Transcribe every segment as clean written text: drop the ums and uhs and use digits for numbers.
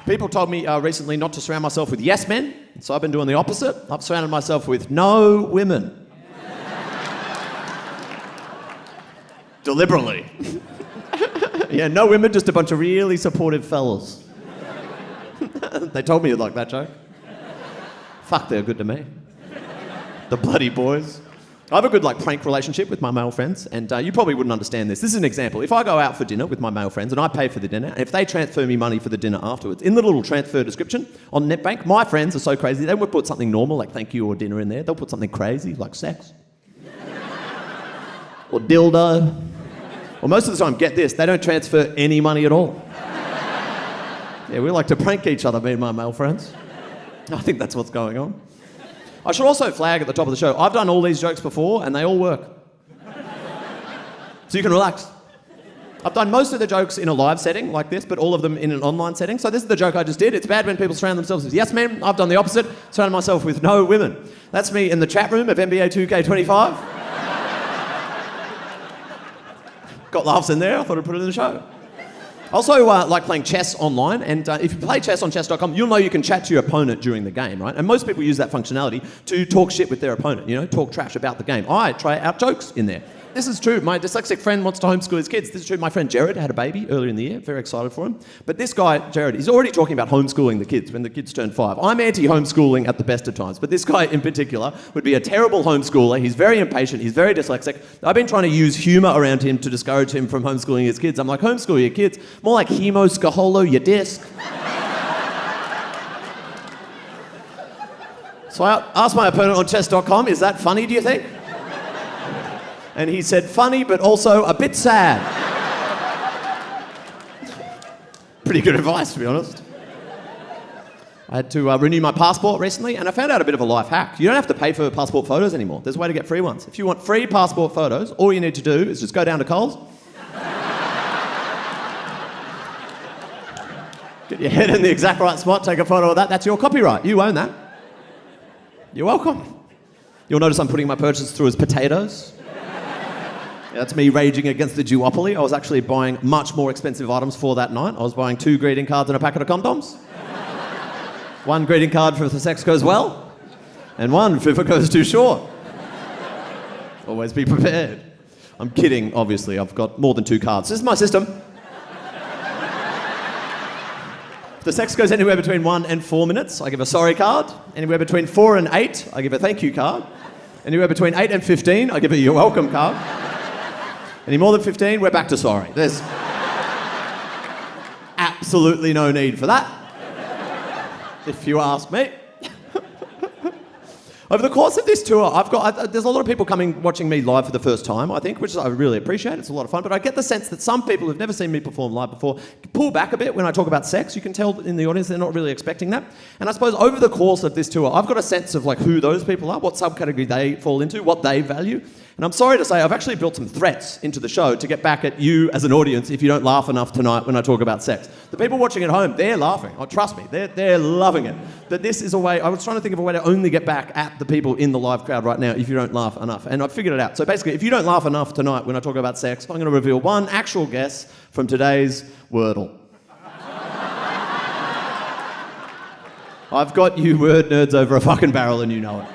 People told me recently not to surround myself with yes men, so I've been doing the opposite. I've surrounded myself with no women. Deliberately. Yeah, no women, just a bunch of really supportive fellas. They told me you'd like that joke. Fuck, they're good to me. The bloody boys. I have a good prank relationship with my male friends, and you probably wouldn't understand this. This is an example. If I go out for dinner with my male friends and I pay for the dinner, and if they transfer me money for the dinner afterwards, in the little transfer description on NetBank, my friends are so crazy, they would put something normal like thank you or dinner in there. They'll put something crazy like sex. Or dildo. Or most of the time, get this, they don't transfer any money at all. Yeah, we like to prank each other, me and my male friends. I think that's what's going on. I should also flag at the top of the show, I've done all these jokes before and they all work. So you can relax. I've done most of the jokes in a live setting like this, but all of them in an online setting. So this is the joke I just did. It's bad when people surround themselves with yes men. I've done the opposite, surrounded myself with no women. That's me in the chat room of NBA 2K25. Got laughs in there, I thought I'd put it in the show. I also like playing chess online, and if you play chess on chess.com, you'll know you can chat to your opponent during the game, right? And most people use that functionality to talk shit with their opponent, talk trash about the game. I try out jokes in there. This is true. My dyslexic friend wants to homeschool his kids. This is true. My friend Jared had a baby earlier in the year. Very excited for him. But this guy, Jared, he's already talking about homeschooling the kids when the kids turn 5. I'm anti-homeschooling at the best of times. But this guy in particular would be a terrible homeschooler. He's very impatient. He's very dyslexic. I've been trying to use humour around him to discourage him from homeschooling his kids. I'm like, homeschool your kids. More like hemo scaholo your disc. So I asked my opponent on chess.com, is that funny, do you think? And he said, funny, but also a bit sad. Pretty good advice, to be honest. I had to renew my passport recently, and I found out a bit of a life hack. You don't have to pay for passport photos anymore. There's a way to get free ones. If you want free passport photos, all you need to do is just go down to Coles, get your head in the exact right spot, take a photo of that. That's your copyright. You own that. You're welcome. You'll notice I'm putting my purchases through as potatoes. Yeah, that's me raging against the duopoly. I was actually buying much more expensive items for that night. I was buying 2 greeting cards and a packet of condoms. 1 greeting card for if the sex goes well, and 1 if it goes too short. Always be prepared. I'm kidding, obviously. I've got more than 2 cards. This is my system. If the sex goes anywhere between 1 and 4 minutes, I give a sorry card. Anywhere between 4 and 8, I give a thank you card. Anywhere between 8 and 15, I give a you're welcome card. Any more than 15, we're back to sorry. There's absolutely no need for that, if you ask me. Over the course of this tour, there's a lot of people watching me live for the first time, I think, which I really appreciate. It's a lot of fun. But I get the sense that some people who've never seen me perform live before pull back a bit when I talk about sex. You can tell in the audience they're not really expecting that. And I suppose over the course of this tour, I've got a sense of who those people are, what subcategory they fall into, what they value. And I'm sorry to say, I've actually built some threats into the show to get back at you as an audience if you don't laugh enough tonight when I talk about sex. The people watching at home, they're laughing. Oh, trust me, they're loving it. But this is a way, I was trying to think of a way to only get back at the people in the live crowd right now if you don't laugh enough. And I've figured it out. So basically, if you don't laugh enough tonight when I talk about sex, I'm going to reveal one actual guess from today's Wordle. I've got you word nerds over a fucking barrel and you know it.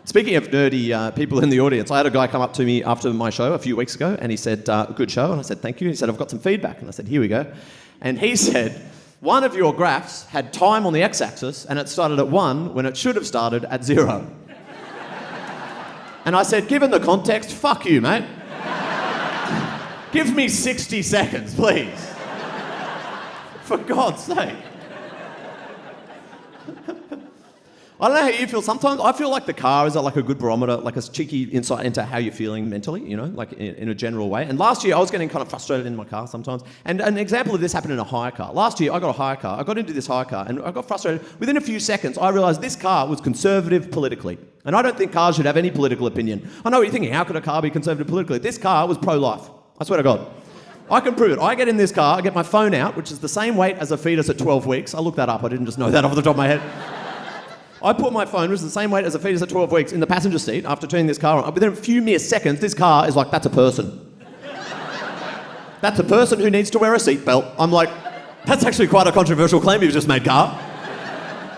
Speaking of nerdy people in the audience, I had a guy come up to me after my show a few weeks ago and he said, good show. And I said, thank you. He said, I've got some feedback. And I said, here we go. And he said, one of your graphs had time on the x-axis and it started at 1 when it should have started at 0. And I said, given the context, fuck you, mate. Give me 60 seconds, please. For God's sake. I don't know how you feel. Sometimes I feel like the car is like a good barometer, like a cheeky insight into how you're feeling mentally, like in a general way. And last year I was getting kind of frustrated in my car sometimes. And an example of this happened in a hire car. Last year I got a hire car. I got into this hire car and I got frustrated. Within a few seconds I realised this car was conservative politically. And I don't think cars should have any political opinion. I know what you're thinking. How could a car be conservative politically? This car was pro-life. I swear to God. I can prove it. I get in this car, I get my phone out, which is the same weight as a fetus at 12 weeks. I looked that up. I didn't just know that off the top of my head. I put my phone, which is the same weight as a fetus at 12 weeks, in the passenger seat after turning this car on. Within a few mere seconds, this car is like, that's a person. That's a person who needs to wear a seatbelt. I'm like, That's actually quite a controversial claim you've just made, Carl.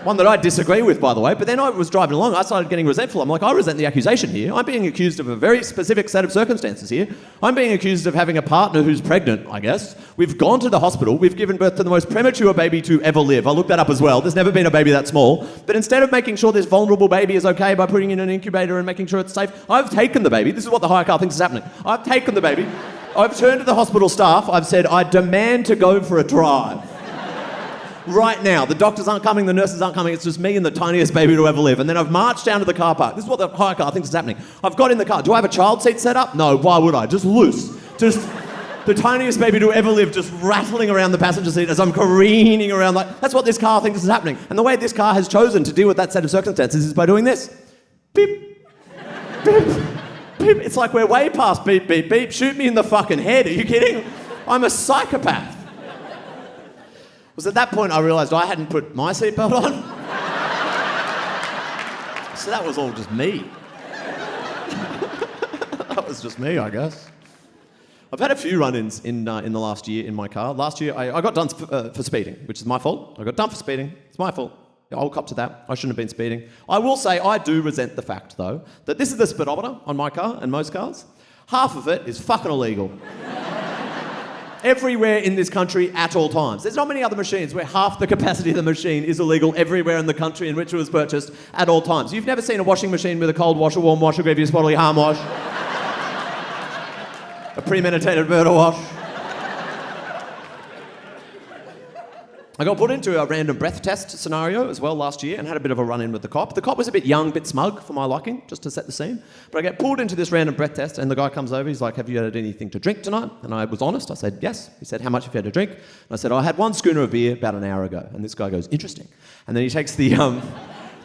One that I disagree with, by the way. But then I was driving along, I started getting resentful. I'm like, I resent the accusation here. I'm being accused of a very specific set of circumstances here. I'm being accused of having a partner who's pregnant, I guess. We've gone to the hospital. We've given birth to the most premature baby to ever live. I looked that up as well. There's never been a baby that small. But instead of making sure this vulnerable baby is okay by putting in an incubator and making sure it's safe, I've taken the baby. This is what the hire car thinks is happening. I've taken the baby. I've turned to the hospital staff. I've said, I demand to go for a drive. Right now. The doctors aren't coming, the nurses aren't coming, it's just me and the tiniest baby to ever live. And then I've marched down to the car park. This is what the hire car thinks is happening. I've got in the car. Do I have a child seat set up? No, why would I? Just loose. Just the tiniest baby to ever live just rattling around the passenger seat as I'm careening around. Like, that's what this car thinks is happening. And the way this car has chosen to deal with that set of circumstances is by doing this. Beep. Beep. Beep. It's like we're way past beep, beep, beep. Shoot me in the fucking head. Are you kidding? I'm a psychopath. It was at that point I realised I hadn't put my seatbelt on. So that was all just me. That was just me, I guess. I've had a few run-ins in the last year in my car. Last year I got done for speeding, which is my fault. I got done for speeding. It's my fault. I'll cop to that. I shouldn't have been speeding. I will say I do resent the fact, though, that this is the speedometer on my car and most cars. Half of it is fucking illegal. Everywhere in this country at all times. There's not many other machines where half the capacity of the machine is illegal everywhere in the country in which it was purchased at all times. You've never seen a washing machine with a cold wash, a warm wash, a grievous bodily harm wash, a premeditated murder wash. I got put into a random breath test scenario as well last year and had a bit of a run-in with the cop. The cop was a bit young, a bit smug for my liking, just to set the scene. But I get pulled into this random breath test and the guy comes over, he's like, have you had anything to drink tonight? And I was honest, I said, yes. He said, how much have you had to drink? And I said, I had one schooner of beer about an hour ago. And this guy goes, interesting. And then he takes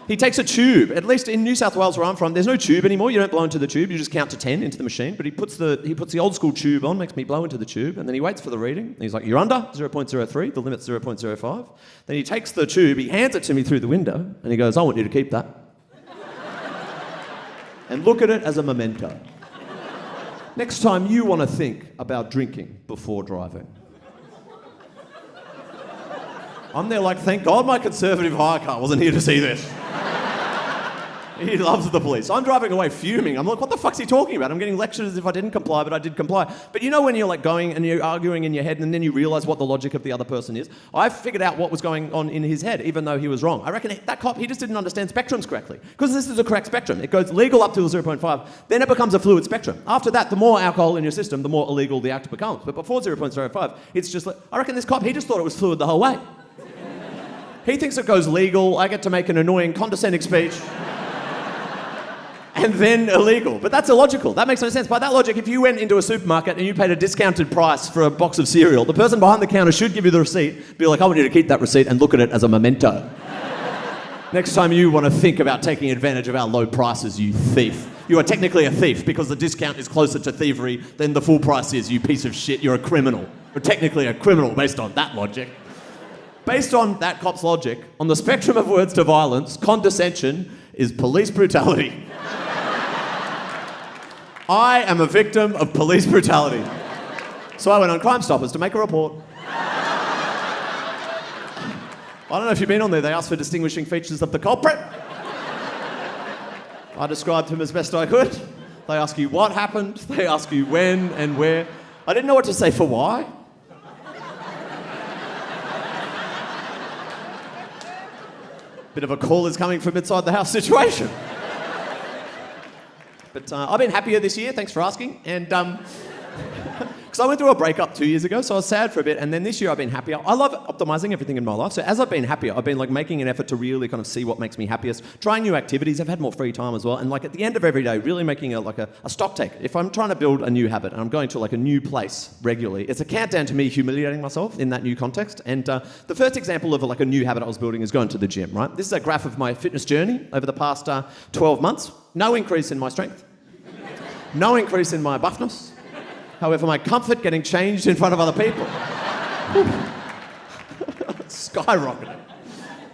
he takes a tube. At least in New South Wales where I'm from, there's no tube anymore. You don't blow into the tube, you just count to 10 into the machine. But he puts the old school tube on, makes me blow into the tube, and then he waits for the reading. And he's like, you're under 0.03, the limit's 0.05. Then he takes the tube, he hands it to me through the window, and he goes, I want you to keep that. And look at it as a memento. Next time you want to think about drinking before driving. I'm there like, thank God my conservative hire car wasn't here to see this. He loves the police. I'm driving away fuming. I'm like, what the fuck's he talking about? I'm getting lectured as if I didn't comply, but I did comply. But you know when you're like going and you're arguing in your head and then you realise what the logic of the other person is? I figured out what was going on in his head, even though he was wrong. I reckon that cop, he just didn't understand spectrums correctly. Because this is a correct spectrum. It goes legal up to 0.5, then it becomes a fluid spectrum. After that, the more alcohol in your system, the more illegal the act becomes. But before 0.05, it's just like, I reckon this cop, he just thought it was fluid the whole way. He thinks it goes legal, I get to make an annoying, condescending speech. And then illegal. But that's illogical. That makes no sense. By that logic, if you went into a supermarket and you paid a discounted price for a box of cereal, the person behind the counter should give you the receipt, be like, I want you to keep that receipt and look at it as a memento. Next time you want to think about taking advantage of our low prices, you thief. You are technically a thief because the discount is closer to thievery than the full price is, you piece of shit. You're a criminal. You're technically a criminal based on that logic. Based on that cop's logic, on the spectrum of words to violence, condescension is police brutality. I am a victim of police brutality. So I went on Crime Stoppers to make a report. I don't know if you've been on there, they asked for distinguishing features of the culprit. I described him as best I could. They ask you what happened, they ask you when and where. I didn't know what to say for why. Bit of a call is coming from inside the house situation. But I've been happier this year, thanks for asking. And because I went through a breakup 2 years ago, so I was sad for a bit. And then this year I've been happier. I love optimizing everything in my life. So as I've been happier, I've been like making an effort to really kind of see what makes me happiest, trying new activities. I've had more free time as well. And like at the end of every day, really making a stock take. If I'm trying to build a new habit and I'm going to like a new place regularly, it's a countdown to me humiliating myself in that new context. And the first example of like a new habit I was building is going to the gym, right? This is a graph of my fitness journey over the past 12 months. No increase in my strength. No increase in my buffness. However, my comfort getting changed in front of other people. Skyrocketed.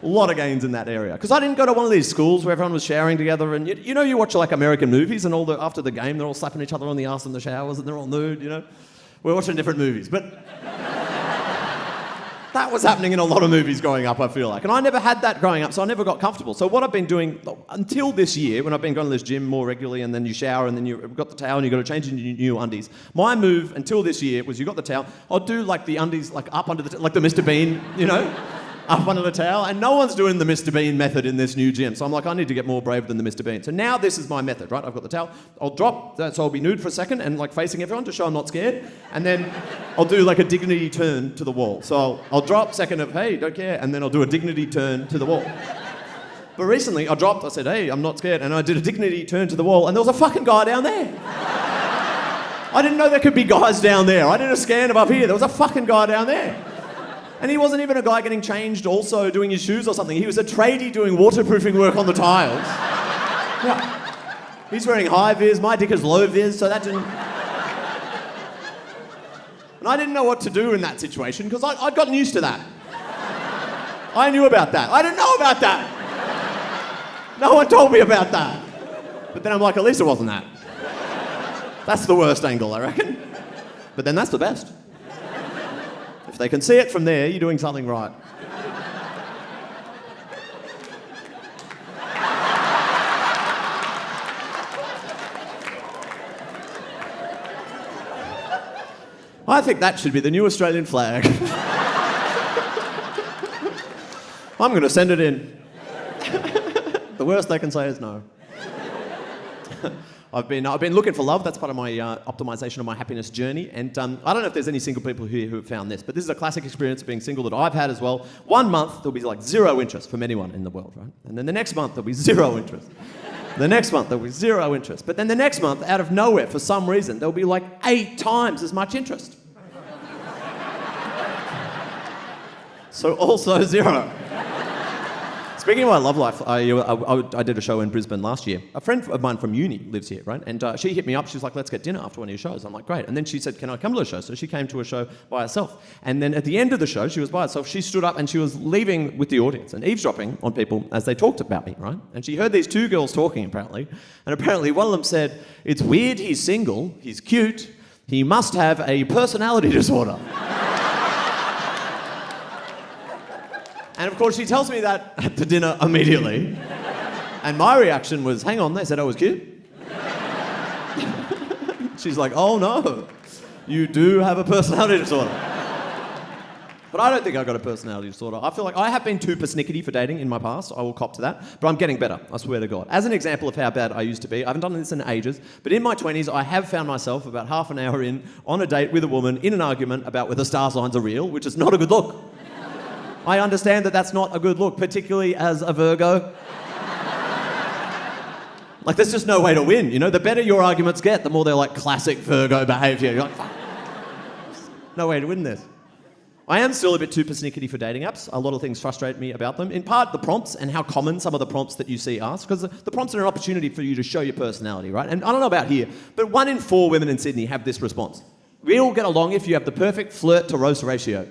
A lot of gains in that area. Because I didn't go to one of these schools where everyone was showering together and you know you watch like American movies and after the game they're all slapping each other on the arse in the showers and they're all nude, you know? We're watching different movies, but... That was happening in a lot of movies growing up, I feel like. And I never had that growing up, so I never got comfortable. So what I've been doing until this year, when I've been going to this gym more regularly, and then you shower, and then you've got the towel, and you've got to change into new undies. My move until this year was you got the towel, I'll do like the undies like up under the, like the Mr. Bean, you know? Up under the towel, and no one's doing the Mr. Bean method in this new gym. So I'm like, I need to get more brave than the Mr. Bean. So now this is my method, right? I've got the towel. I'll drop, so I'll be nude for a second and like facing everyone to show I'm not scared. And then I'll do like a dignity turn to the wall. So I'll drop, second of, hey, don't care. And then I'll do a dignity turn to the wall. But recently I dropped, I said, hey, I'm not scared. And I did a dignity turn to the wall, and there was a fucking guy down there. I didn't know there could be guys down there. I did a scan of up here. There was a fucking guy down there. And he wasn't even a guy getting changed also doing his shoes or something. He was a tradie doing waterproofing work on the tiles. Yeah. He's wearing high vis, my dick is low vis, so that didn't... And I didn't know what to do in that situation because I'd gotten used to that. I knew about that. I didn't know about that. No one told me about that. But then I'm like, at least it wasn't that. That's the worst angle, I reckon. But then that's the best. If they can see it from there, you're doing something right. I think that should be the new Australian flag. I'm going to send it in. The worst they can say is no. I've been looking for love. That's part of my optimization of my happiness journey. And I don't know if there's any single people here who have found this, but this is a classic experience of being single that I've had as well. 1 month, there'll be like zero interest from anyone in the world, right? And then the next month, there'll be zero interest. The next month, there'll be zero interest. But then the next month, out of nowhere, for some reason, there'll be like 8 times as much interest. So also zero. Speaking of my love life, I did a show in Brisbane last year. A friend of mine from uni lives here, right? And she hit me up. She was like, let's get dinner after one of your shows. I'm like, great. And then she said, can I come to a show? So she came to a show by herself. And then at the end of the show, she was by herself. She stood up and she was leaving with the audience and eavesdropping on people as they talked about me, right? And she heard these 2 girls talking, apparently. And apparently one of them said, it's weird he's single, he's cute, he must have a personality disorder. And of course, she tells me that at the dinner immediately. And my reaction was, hang on, they said I was cute? She's like, oh no, you do have a personality disorder. But I don't think I've got a personality disorder. I feel like I have been too persnickety for dating in my past. I will cop to that. But I'm getting better, I swear to God. As an example of how bad I used to be, I haven't done this in ages, but in my 20s, I have found myself about half an hour in on a date with a woman in an argument about whether star signs are real, which is not a good look. I understand that that's not a good look, particularly as a Virgo. Like, there's just no way to win, you know? The better your arguments get, the more they're like classic Virgo behaviour. You're like, fuck. No way to win this. I am still a bit too persnickety for dating apps. A lot of things frustrate me about them. In part, the prompts and how common some of the prompts that you see ask, because the prompts are an opportunity for you to show your personality, right? And I don't know about here, but 1 in 4 women in Sydney have this response. We all get along if you have the perfect flirt to roast ratio.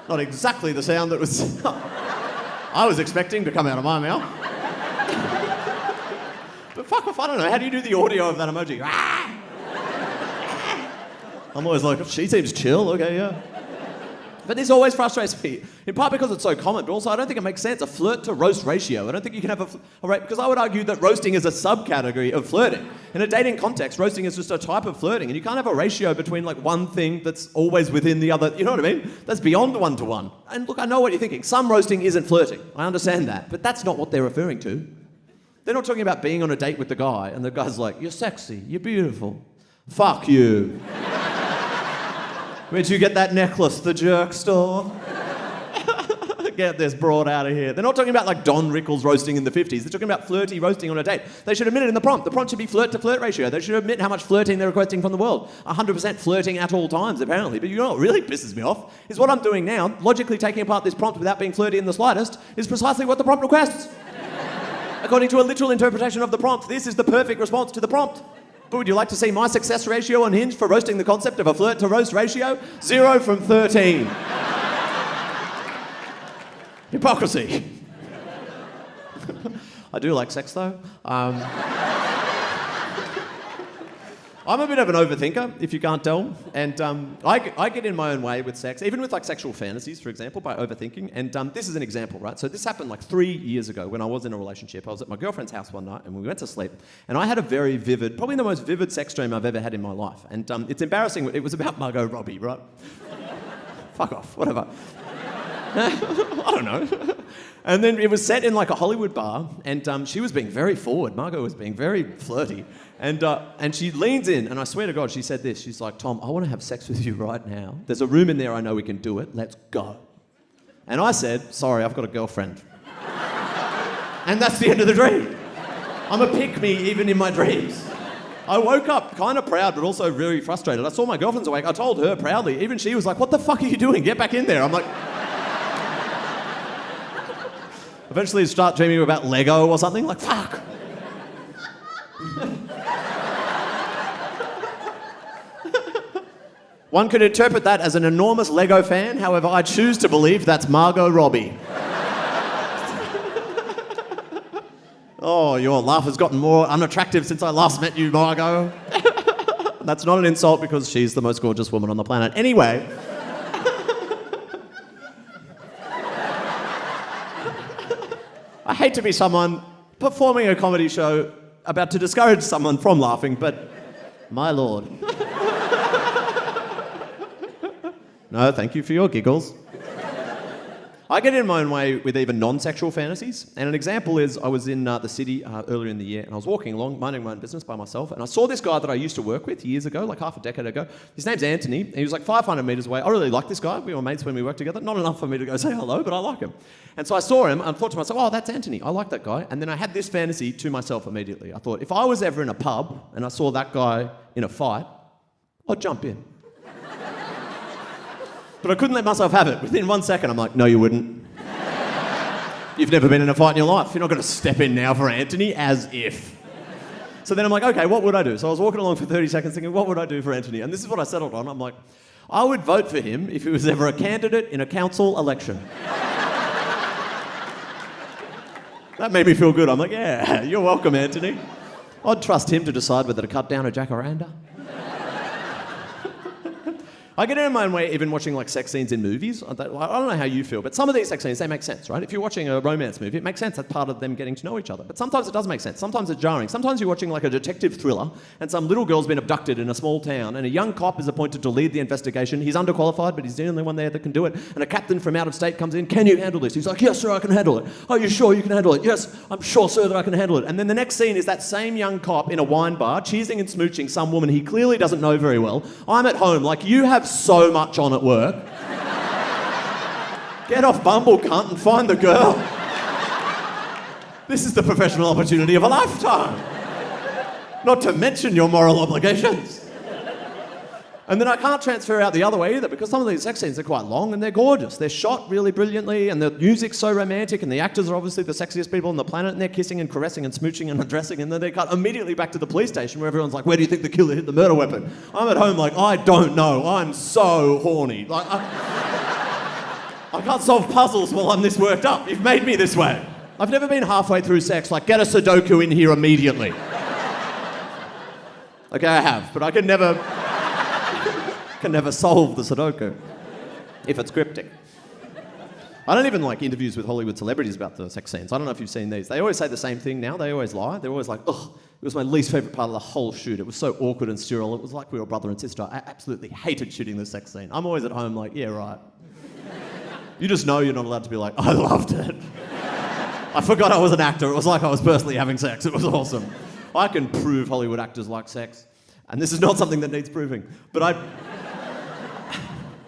Not exactly the sound that was I was expecting to come out of my mouth. But fuck off, I don't know. How do you do the audio of that emoji? I'm always like, she seems chill, okay, yeah. But this always frustrates me, in part because it's so common, but also I don't think it makes sense, a flirt to roast ratio. I don't think you can have a rate, because I would argue that roasting is a subcategory of flirting. In a dating context, roasting is just a type of flirting, and you can't have a ratio between like one thing that's always within the other, you know what I mean? That's beyond 1 to 1. And look, I know what you're thinking. Some roasting isn't flirting. I understand that, but that's not what they're referring to. They're not talking about being on a date with the guy, and the guy's like, you're sexy, you're beautiful. Fuck you. Where'd you get that necklace? The jerk store? Get this broad out of here. They're not talking about like Don Rickles roasting in the 50s. They're talking about flirty roasting on a date. They should admit it in the prompt. The prompt should be flirt to flirt ratio. They should admit how much flirting they're requesting from the world. 100% flirting at all times, apparently. But you know what really pisses me off? Is what I'm doing now, logically taking apart this prompt without being flirty in the slightest, is precisely what the prompt requests. According to a literal interpretation of the prompt, this is the perfect response to the prompt. But would you like to see my success ratio on Hinge for roasting the concept of a flirt to roast ratio? 0 from 13. Hypocrisy. I do like sex though. I'm a bit of an overthinker, if you can't tell, and I get in my own way with sex, even with like sexual fantasies, for example, by overthinking. And this is an example, right? So this happened like 3 years ago when I was in a relationship. I was at my girlfriend's house one night and we went to sleep, and I had a very vivid, probably the most vivid sex dream I've ever had in my life. And it's embarrassing. It was about Margot Robbie, right? Fuck off, whatever. I don't know. And then it was set in like a Hollywood bar, and she was being very forward. Margot was being very flirty. And she leans in, and I swear to God, she said this. She's like, Tom, I want to have sex with you right now. There's a room in there, I know we can do it. Let's go. And I said, sorry, I've got a girlfriend. And that's the end of the dream. I'm a pick-me even in my dreams. I woke up kind of proud, but also really frustrated. I saw my girlfriend's awake. I told her proudly. Even she was like, what the fuck are you doing? Get back in there. I'm like... Eventually start dreaming about Lego or something. Like, fuck. One could interpret that as an enormous Lego fan. However, I choose to believe that's Margot Robbie. Oh, your laugh has gotten more unattractive since I last met you, Margot. That's not an insult because she's the most gorgeous woman on the planet. Anyway. I hate to be someone performing a comedy show about to discourage someone from laughing, but my lord. No, thank you for your giggles. I get in my own way with even non-sexual fantasies, and an example is I was in the city earlier in the year, and I was walking along, minding my own business by myself, and I saw this guy that I used to work with years ago, like half a decade ago. His name's Anthony, and he was like 500 metres away. I really like this guy. We were mates when we worked together. Not enough for me to go say hello, but I like him. And so I saw him, and I thought to myself, oh, that's Anthony. I like that guy. And then I had this fantasy to myself immediately. I thought, if I was ever in a pub and I saw that guy in a fight, I'd jump in. But I couldn't let myself have it. Within 1 second, I'm like, no, you wouldn't. You've never been in a fight in your life. You're not going to step in now for Anthony, as if. So then I'm like, okay, what would I do? So I was walking along for 30 seconds thinking, what would I do for Anthony? And this is what I settled on. I'm like, I would vote for him if he was ever a candidate in a council election. That made me feel good. I'm like, yeah, you're welcome, Anthony. I'd trust him to decide whether to cut down a jacaranda. I get in my own way even watching like sex scenes in movies. I don't know how you feel, but some of these sex scenes, they make sense, right? If you're watching a romance movie, it makes sense. That's part of them getting to know each other. But sometimes it does make sense. Sometimes it's jarring. Sometimes you're watching like a detective thriller and some little girl's been abducted in a small town and a young cop is appointed to lead the investigation. He's underqualified, but he's the only one there that can do it. And a captain from out of state comes in. Can you handle this? He's like, yes, sir, I can handle it. Are you sure you can handle it? Yes, I'm sure, sir, that I can handle it. And then the next scene is that same young cop in a wine bar cheesing and smooching some woman he clearly doesn't know very well. I'm at home like, you have so much on at work. Get off Bumble, cunt, and find the girl. This is the professional opportunity of a lifetime. Not to mention your moral obligations. And then I can't transfer out the other way either because some of these sex scenes are quite long and they're gorgeous. They're shot really brilliantly and the music's so romantic and the actors are obviously the sexiest people on the planet and they're kissing and caressing and smooching and undressing and then they cut immediately back to the police station where everyone's like, where do you think the killer hid the murder weapon? I'm at home like, I don't know. I'm so horny. Like, I can't solve puzzles while I'm this worked up. You've made me this way. I've never been halfway through sex like, get a Sudoku in here immediately. Okay, I have, but I can never solve the Sudoku if it's cryptic. I don't even like interviews with Hollywood celebrities about the sex scenes. I don't know if you've seen these. They always say the same thing now. They always lie. They're always like, ugh, it was my least favourite part of the whole shoot. It was so awkward and sterile. It was like we were brother and sister. I absolutely hated shooting the sex scene. I'm always at home like, yeah, right. You just know you're not allowed to be like, I loved it. I forgot I was an actor. It was like I was personally having sex. It was awesome. I can prove Hollywood actors like sex. And this is not something that needs proving. But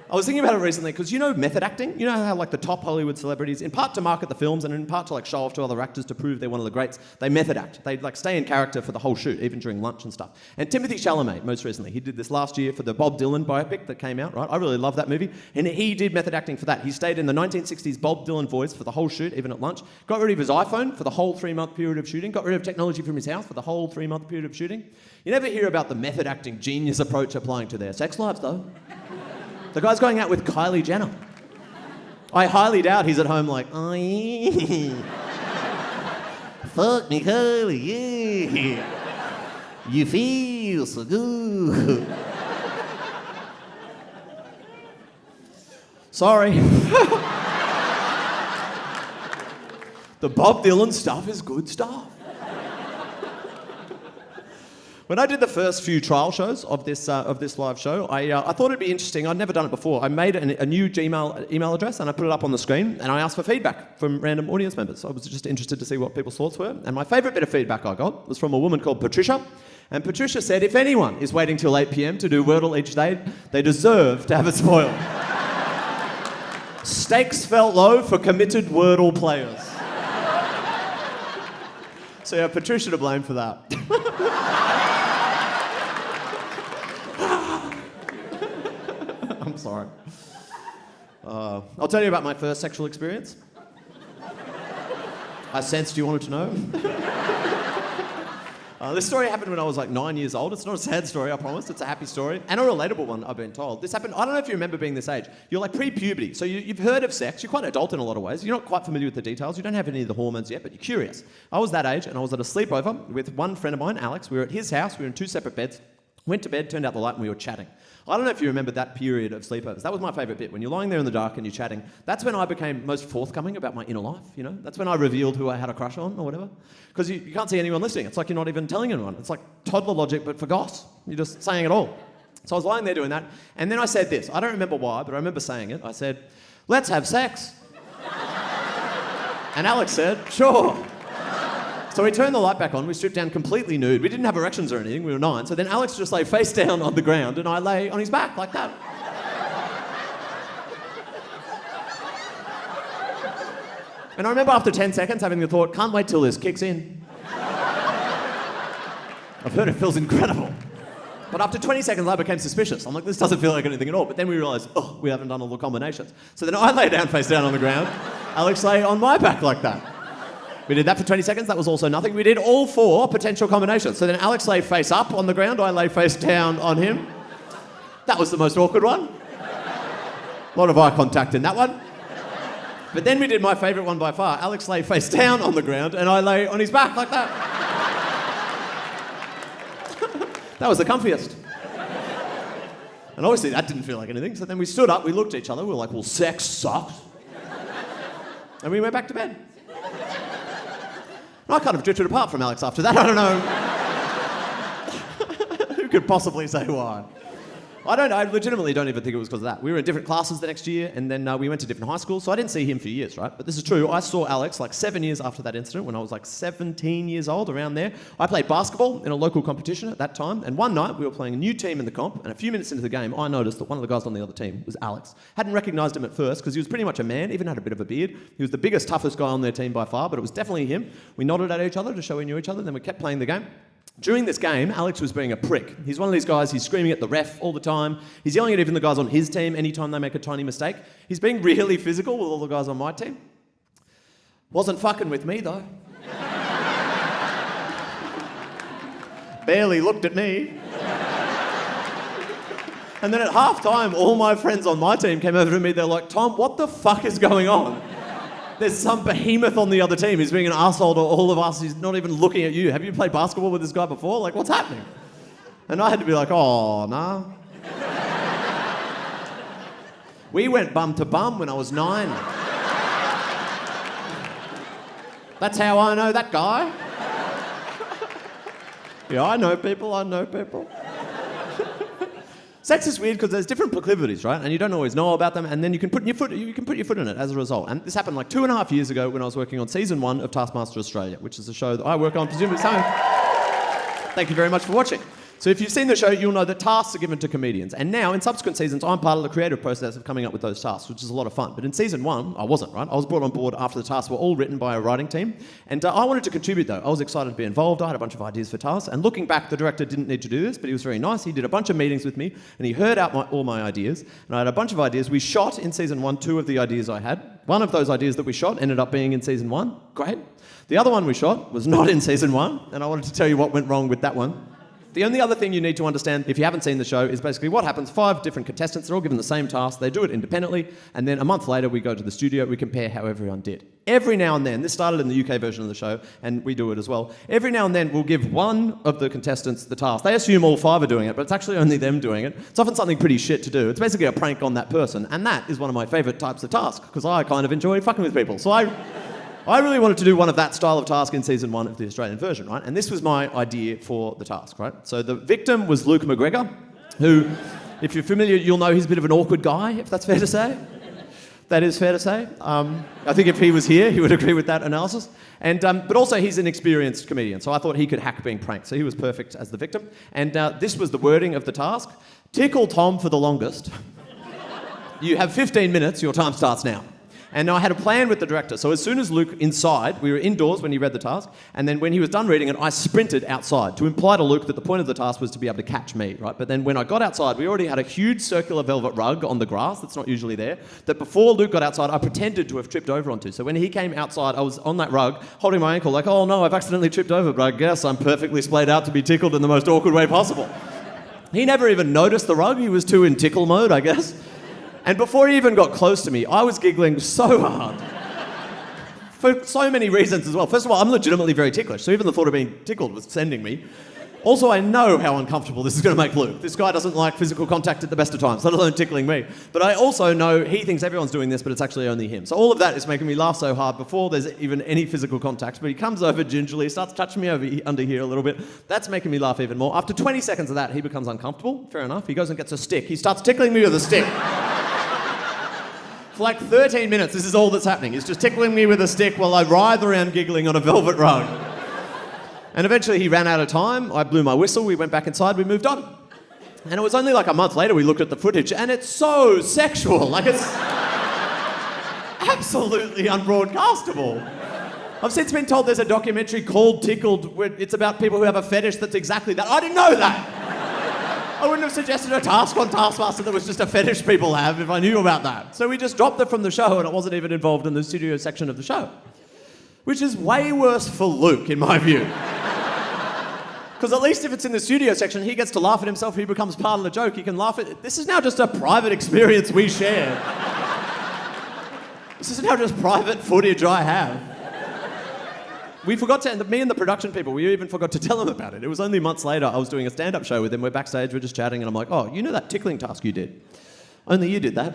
I was thinking about it recently because you know method acting? You know how like the top Hollywood celebrities, in part to market the films and in part to like show off to other actors to prove they're one of the greats, they method act. They like stay in character for the whole shoot, even during lunch and stuff. And Timothy Chalamet, most recently, he did this last year for the Bob Dylan biopic that came out, right? I really love that movie. And he did method acting for that. He stayed in the 1960s Bob Dylan voice for the whole shoot, even at lunch. Got rid of his iPhone for the whole 3-month period of shooting. Got rid of technology from his house for the whole 3-month period of shooting. You never hear about the method acting genius approach applying to their sex lives, though. The guy's going out with Kylie Jenner. I highly doubt he's at home like, oh yeah. Fuck me, Kylie, yeah. You feel so good. Sorry. The Bob Dylan stuff is good stuff. When I did the first few trial shows of this live show, I thought it'd be interesting. I'd never done it before. I made a new Gmail email address and I put it up on the screen and I asked for feedback from random audience members. I was just interested to see what people's thoughts were. And my favourite bit of feedback I got was from a woman called Patricia. And Patricia said, if anyone is waiting till 8 p.m. to do Wordle each day, they deserve to have it spoiled. Stakes felt low for committed Wordle players. So yeah, Patricia to blame for that. I'm sorry. I'll tell you about my first sexual experience. I sensed you wanted to know. This story happened when I was like 9 years old. It's not a sad story, I promise. It's a happy story. And a relatable one, I've been told. This happened, I don't know if you remember being this age. You're like pre-puberty. So you've heard of sex. You're quite adult in a lot of ways. You're not quite familiar with the details. You don't have any of the hormones yet, but you're curious. I was that age and I was at a sleepover with one friend of mine, Alex. We were at his house. We were in 2 separate beds. Went to bed, turned out the light and we were chatting. I don't know if you remember that period of sleepovers. That was my favourite bit. When you're lying there in the dark and you're chatting, that's when I became most forthcoming about my inner life, you know? That's when I revealed who I had a crush on or whatever. Because you can't see anyone listening. It's like you're not even telling anyone. It's like toddler logic, but for goss. You're just saying it all. So I was lying there doing that, and then I said this. I don't remember why, but I remember saying it. I said, let's have sex. And Alex said, sure. So we turned the light back on, we stripped down completely nude. We didn't have erections or anything, we were 9. So then Alex just lay face down on the ground and I lay on his back like that. And I remember after 10 seconds having the thought, can't wait till this kicks in. I've heard it feels incredible. But after 20 seconds I became suspicious. I'm like, this doesn't feel like anything at all. But then we realised, oh, we haven't done all the combinations. So then I lay down face down on the ground, Alex lay on my back like that. We did that for 20 seconds, that was also nothing. We did all 4 potential combinations. So then Alex lay face up on the ground, I lay face down on him. That was the most awkward one. A lot of eye contact in that one. But then we did my favourite one by far. Alex lay face down on the ground and I lay on his back like that. That was the comfiest. And obviously that didn't feel like anything. So then we stood up, we looked at each other, we were like, well, sex sucks. And we went back to bed. I kind of drifted apart from Alex after that. I don't know. Who could possibly say why? I legitimately don't even think it was because of that. We were in different classes the next year, and then we went to different high schools, so I didn't see him for years, right? But this is true. I saw Alex like 7 years after that incident, when I was like 17 years old, around there. I played basketball in a local competition at that time, and one night we were playing a new team in the comp, and a few minutes into the game, I noticed that one of the guys on the other team was Alex. Hadn't recognised him at first, because he was pretty much a man, even had a bit of a beard. He was the biggest, toughest guy on their team by far, but it was definitely him. We nodded at each other to show we knew each other, then we kept playing the game. During this game, Alex was being a prick. He's one of these guys, he's screaming at the ref all the time. He's yelling at even the guys on his team anytime they make a tiny mistake. He's being really physical with all the guys on my team. Wasn't fucking with me, though. Barely looked at me. And then at half-time, all my friends on my team came over to me, they're like, Tom, what the fuck is going on? There's some behemoth on the other team who's being an arsehole to all of us. He's not even looking at you. Have you played basketball with this guy before? Like, what's happening? And I had to be like, oh, nah. We went bum to bum when I was 9. That's how I know that guy. Yeah, I know people. Sex is weird because there's different proclivities, right? And you don't always know about them, and then you can put your foot in it as a result. And this happened like 2.5 years ago when I was working on season 1 of Taskmaster Australia, which is a show that I work on presumably. So, thank you very much for watching. So if you've seen the show, you'll know that tasks are given to comedians. And now, in subsequent seasons, I'm part of the creative process of coming up with those tasks, which is a lot of fun. But in season 1, I wasn't, right? I was brought on board after the tasks were all written by a writing team. And I wanted to contribute, though. I was excited to be involved. I had a bunch of ideas for tasks. And looking back, the director didn't need to do this, but he was very nice. He did a bunch of meetings with me, and he heard out all my ideas. And I had a bunch of ideas. We shot in season 1 2 of the ideas I had. One of those ideas that we shot ended up being in season 1. Great. The other one we shot was not in season 1, and I wanted to tell you what went wrong with that one. The only other thing you need to understand, if you haven't seen the show, is basically what happens. 5 different contestants, they're all given the same task, they do it independently, and then a month later we go to the studio, we compare how everyone did. Every now and then, this started in the UK version of the show, and we do it as well, every now and then we'll give one of the contestants the task. They assume all 5 are doing it, but it's actually only them doing it. It's often something pretty shit to do. It's basically a prank on that person, and that is one of my favourite types of tasks, because I kind of enjoy fucking with people. So I really wanted to do one of that style of task in season 1 of the Australian version, right? And this was my idea for the task, right? So the victim was Luke McGregor, who, if you're familiar, you'll know he's a bit of an awkward guy, if that's fair to say. That is fair to say. I think if he was here, he would agree with that analysis. And but also he's an experienced comedian, so I thought he could hack being pranked, so he was perfect as the victim. And this was the wording of the task. Tickle Tom for the longest. You have 15 minutes, your time starts now. And now I had a plan with the director. So as soon as Luke inside, we were indoors when he read the task, and then when he was done reading it, I sprinted outside to imply to Luke that the point of the task was to be able to catch me, right? But then when I got outside, we already had a huge circular velvet rug on the grass that's not usually there, that before Luke got outside, I pretended to have tripped over onto. So when he came outside, I was on that rug, holding my ankle like, oh no, I've accidentally tripped over, but I guess I'm perfectly splayed out to be tickled in the most awkward way possible. He never even noticed the rug. He was too in tickle mode, I guess. And before he even got close to me, I was giggling so hard. For so many reasons as well. First of all, I'm legitimately very ticklish, so even the thought of being tickled was sending me. Also, I know how uncomfortable this is going to make Luke. This guy doesn't like physical contact at the best of times, let alone tickling me. But I also know he thinks everyone's doing this, but it's actually only him. So all of that is making me laugh so hard before there's even any physical contact. But he comes over gingerly, starts touching me under here a little bit. That's making me laugh even more. After 20 seconds of that, he becomes uncomfortable. Fair enough. He goes and gets a stick. He starts tickling me with a stick. For like 13 minutes, this is all that's happening. He's just tickling me with a stick while I writhe around giggling on a velvet rug. And eventually he ran out of time. I blew my whistle. We went back inside. We moved on. And it was only like a month later we looked at the footage, and it's so sexual. Like, it's absolutely unbroadcastable. I've since been told there's a documentary called Tickled where it's about people who have a fetish that's exactly that. I didn't know that. I wouldn't have suggested a task on Taskmaster that was just a fetish people have if I knew about that. So we just dropped it from the show, and it wasn't even involved in the studio section of the show. Which is way worse for Luke, in my view. Because at least if it's in the studio section, he gets to laugh at himself, he becomes part of the joke, he can laugh at it. This is now just a private experience we share. This is now just private footage I have. We forgot to, me and the production people, we even forgot to tell him about it. It was only months later, I was doing a stand-up show with him, we're backstage, we're just chatting, and I'm like, oh, you know that tickling task you did? Only you did that.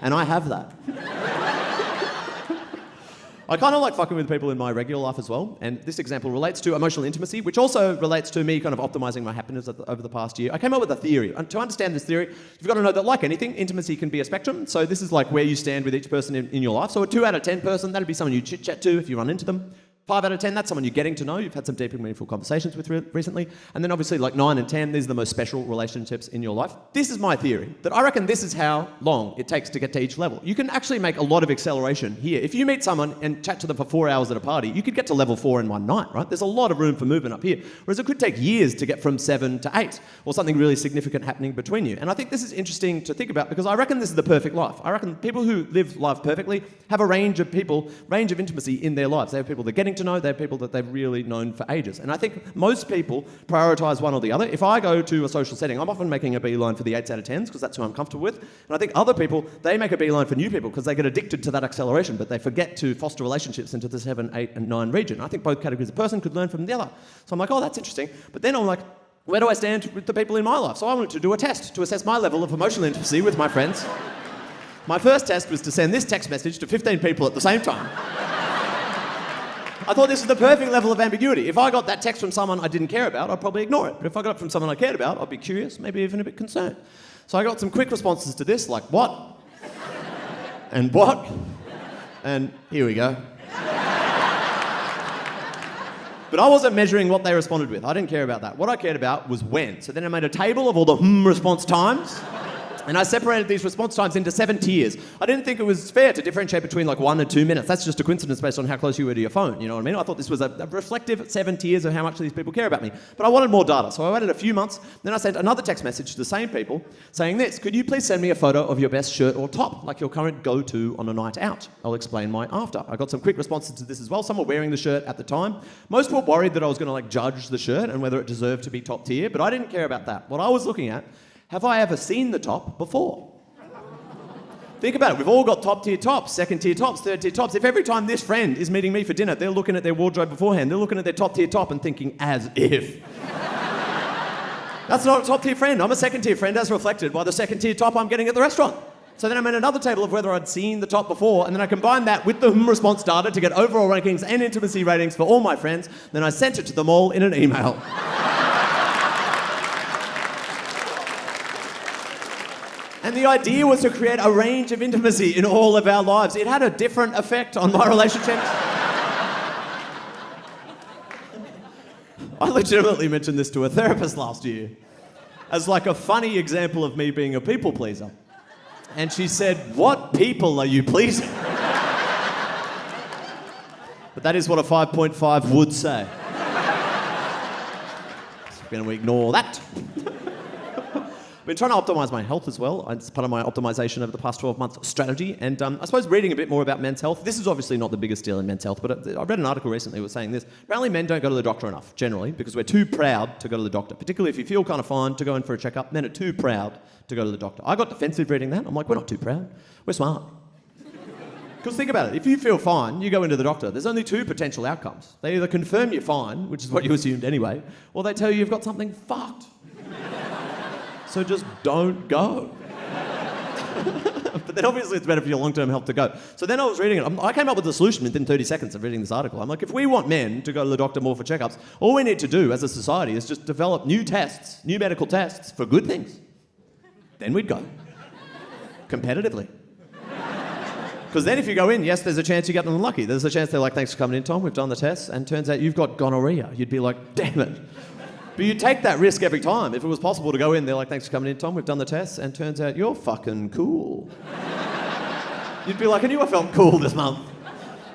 And I have that. I kind of like fucking with people in my regular life as well, and this example relates to emotional intimacy, which also relates to me kind of optimising my happiness over the past year. I came up with a theory, and to understand this theory, you've got to know that, like anything, intimacy can be a spectrum, so this is like where you stand with each person in your life. So a 2 out of 10 person, that'd be someone you chit-chat to if you run into them. 5 out of 10, that's someone you're getting to know, you've had some deep and meaningful conversations with recently. And then obviously like 9 and 10, these are the most special relationships in your life. This is my theory, that I reckon this is how long it takes to get to each level. You can actually make a lot of acceleration here. If you meet someone and chat to them for 4 hours at a party, you could get to level 4 in one night, right? There's a lot of room for movement up here. Whereas it could take years to get from 7 to 8, or something really significant happening between you. And I think this is interesting to think about because I reckon this is the perfect life. I reckon people who live life perfectly have a range of intimacy in their lives. They have people they're getting to know, they have people that they've really known for ages. And I think most people prioritise one or the other. If I go to a social setting, I'm often making a beeline for the 8s out of 10s because that's who I'm comfortable with. And I think other people, they make a beeline for new people because they get addicted to that acceleration, but they forget to foster relationships into the 7, 8 and 9 region. I think both categories of person could learn from the other. So I'm like, oh, that's interesting. But then I'm like, where do I stand with the people in my life? So I wanted to do a test to assess my level of emotional intimacy with my friends. My first test was to send this text message to 15 people at the same time. I thought this was the perfect level of ambiguity. If I got that text from someone I didn't care about, I'd probably ignore it. But if I got it from someone I cared about, I'd be curious, maybe even a bit concerned. So I got some quick responses to this, like, what? And what? And here we go. But I wasn't measuring what they responded with. I didn't care about that. What I cared about was when. So then I made a table of all the response times. And I separated these response times into 7 tiers. I didn't think it was fair to differentiate between like 1 and 2 minutes. That's just a coincidence based on how close you were to your phone, you know what I mean? I thought this was a reflective 7 tiers of how much these people care about me. But I wanted more data, so I waited a few months. Then I sent another text message to the same people saying this: could you please send me a photo of your best shirt or top, like your current go-to on a night out? I'll explain my after. I got some quick responses to this as well. Some were wearing the shirt at the time. Most were worried that I was going to like judge the shirt and whether it deserved to be top tier, but I didn't care about that. What I was looking at, have I ever seen the top before? Think about it, we've all got top tier tops, second tier tops, third tier tops. If every time this friend is meeting me for dinner, they're looking at their wardrobe beforehand, they're looking at their top tier top and thinking, as if. That's not a top tier friend. I'm a second tier friend as reflected by the second tier top I'm getting at the restaurant. So then I made another table of whether I'd seen the top before, and then I combined that with the response data to get overall rankings and intimacy ratings for all my friends. Then I sent it to them all in an email. And the idea was to create a range of intimacy in all of our lives. It had a different effect on my relationships. I legitimately mentioned this to a therapist last year as like a funny example of me being a people pleaser. And she said, "What people are you pleasing?" But that is what a 5.5 would say. So we're going to ignore that. I've been trying to optimise my health as well. It's part of my optimisation over the past 12 months strategy. And I suppose reading a bit more about men's health. This is obviously not the biggest deal in men's health, but I read an article recently that was saying this. Apparently men don't go to the doctor enough, generally, because we're too proud to go to the doctor. Particularly if you feel kind of fine to go in for a checkup, men are too proud to go to the doctor. I got defensive reading that. I'm like, we're not too proud. We're smart. Because think about it. If you feel fine, you go into the doctor. There's only 2 potential outcomes. They either confirm you're fine, which is what you assumed anyway, or they tell you you've got something fucked. So just don't go. But then obviously it's better for your long-term health to go. So then I was reading it. I came up with a solution within 30 seconds of reading this article. I'm like, if we want men to go to the doctor more for checkups, all we need to do as a society is just develop new tests, new medical tests for good things. Then we'd go. Competitively. Because then if you go in, yes, there's a chance you get unlucky. There's a chance they're like, thanks for coming in, Tom. We've done the tests. And turns out you've got gonorrhea. You'd be like, damn it. But you take that risk every time. If it was possible to go in, they're like, thanks for coming in, Tom, we've done the tests, and turns out you're fucking cool. You'd be like, I knew I felt cool this month.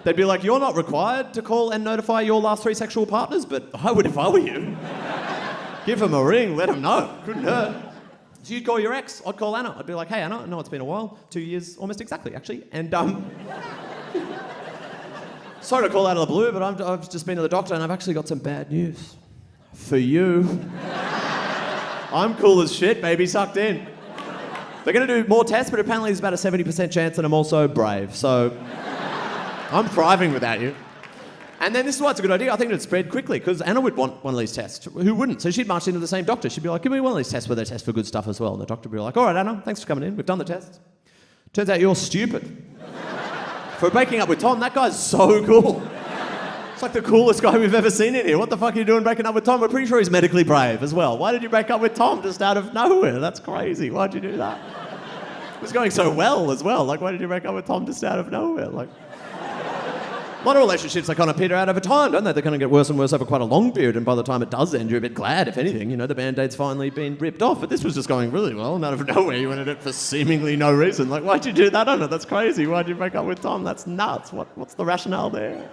They'd be like, you're not required to call and notify your last 3 sexual partners, but I would if I were you. Give them a ring, let them know. Couldn't hurt. So you'd call your ex, I'd call Anna. I'd be like, hey Anna, I know it's been a while, 2 years, almost exactly actually, and sorry to call out of the blue, but I've just been to the doctor and I've actually got some bad news. For you. I'm cool as shit, baby, sucked in. They're going to do more tests, but apparently there's about a 70% chance that I'm also brave, so I'm thriving without you. And then this is why it's a good idea. I think it'd spread quickly, because Anna would want one of these tests. Who wouldn't? So she'd march into the same doctor. She'd be like, give me one of these tests where they test for good stuff as well. And the doctor would be like, all right, Anna, thanks for coming in. We've done the tests. Turns out you're stupid. For breaking up with Tom, that guy's so cool. It's like the coolest guy we've ever seen in here. What the fuck are you doing breaking up with Tom? We're pretty sure he's medically brave as well. Why did you break up with Tom just out of nowhere? That's crazy. Why'd you do that? It was going so well as well. Like, why did you break up with Tom just out of nowhere? Like, a lot of relationships, they kind of peter out over time, don't they? They kind of get worse and worse over quite a long period, and by the time it does end, you're a bit glad, if anything. You know, the Band-Aid's finally been ripped off. But this was just going really well, and out of nowhere you went at it for seemingly no reason. Like, why'd you do that, Anna? That's crazy. Why'd you break up with Tom? That's nuts. What's the rationale there?